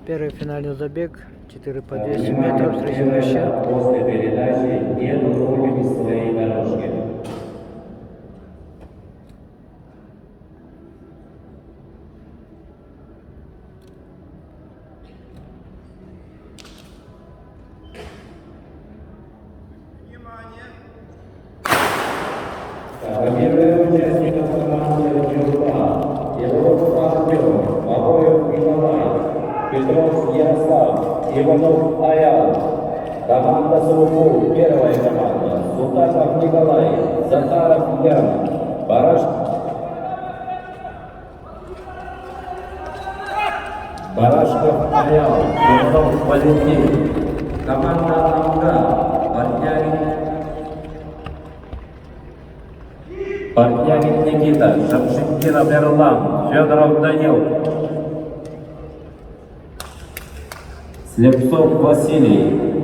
Первый финальный забег, 4 по 200 метров, среди мужчин. После передачи не выходим из своей дорожки. Первый участник команды Джурба, Егоров Артем, Мавоев Николай, Петров Ярослав, Иванов Аян. Команда Сургут, первая команда, Султанов Николай, Захаров Ян, Барашков Аян, Иванов Валентин. Команда Амга, Портнягин Никита, Шамшиндинов Эрлан, Федоров Данил, Слепцов Василий,